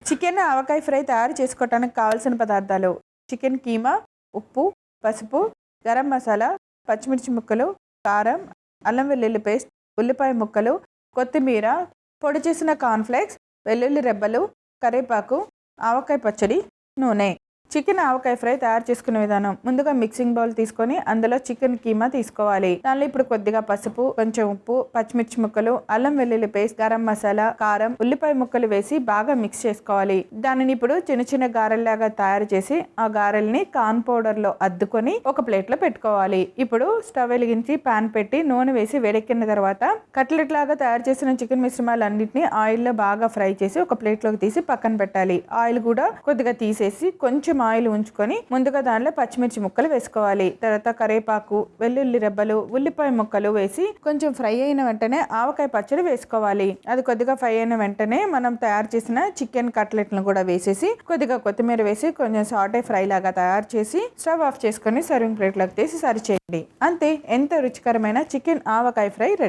Chicken ఆవకాయ fry తయారు చేసుకోవడానికి కావాల్సిన పదార్థాలు: చికెన్ కీమా, ఉప్పు, పసుపు, గరం మసాలా, పచ్చిమిర్చి ముక్కలు, కారం, అల్లం వెల్లుల్లి పేస్ట్, ఉల్లిపాయ ముక్కలు, కొత్తిమీర, పొడి చేసిన కార్న్ఫ్లేక్స్, వెల్లుల్లి రెబ్బలు, కరివేపాకు, ఆవకాయ పచ్చడి, నూనె. చికెన్ ఆవకాయ ఫ్రై తయారు చేసుకునే విధానం: ముందుగా మిక్సింగ్ బౌల్ తీసుకొని అందులో చికెన్ కీమా తీసుకోవాలి. దానిలో ఇప్పుడు కొద్దిగా పసుపు, కొంచెం ఉప్పు, పచ్చిమిర్చి ముక్కలు, అల్లం వెల్లుల్లి పేస్ట్, గరం మసాలా, కారం, ఉల్లిపాయ ముక్కలు వేసి బాగా మిక్స్ చేసుకోవాలి. దానిని ఇప్పుడు చిన్న చిన్న గారెల్లాగా తయారు చేసి ఆ గారెల్ని కార్న్ పౌడర్ లో అద్దుకొని ఒక ప్లేట్ లో పెట్టుకోవాలి. ఇప్పుడు స్టవ్ వెలిగించి పాన్ పెట్టి నూనె వేసి వేడెక్కిన తర్వాత కట్లెట్ లాగా తయారు చేసిన చికెన్ మిశ్రమాలన్నింటినీ ఆయిల్లో బాగా ఫ్రై చేసి ఒక ప్లేట్ లోకి తీసి పక్కన పెట్టాలి. ఆయిల్ కూడా కొద్దిగా తీసేసి కొంచెం ఆయిల్ ఉంచుకొని ముందుగా దానిలో పచ్చిమిర్చి ముక్కలు వేసుకోవాలి. తర్వాత కరివేపాకు, వెల్లుల్లి రెబ్బలు, ఉల్లిపాయ ముక్కలు వేసి కొంచెం ఫ్రై అయిన వెంటనే ఆవకాయ పచ్చడి వేసుకోవాలి. అది కొద్దిగా ఫ్రై అయిన వెంటనే మనం తయారు చేసిన చికెన్ కట్లెట్లను కూడా వేసేసి కొద్దిగా కొత్తిమీర వేసి కొంచెం సాటే ఫ్రై లాగా తయారు చేసి స్టవ్ ఆఫ్ చేసుకొని సర్వింగ్ ప్లేట్లోకి తీసి సర్వ్ చేయండి. అంతే, ఎంతో రుచికరమైన చికెన్ ఆవకాయ ఫ్రై రెడీ.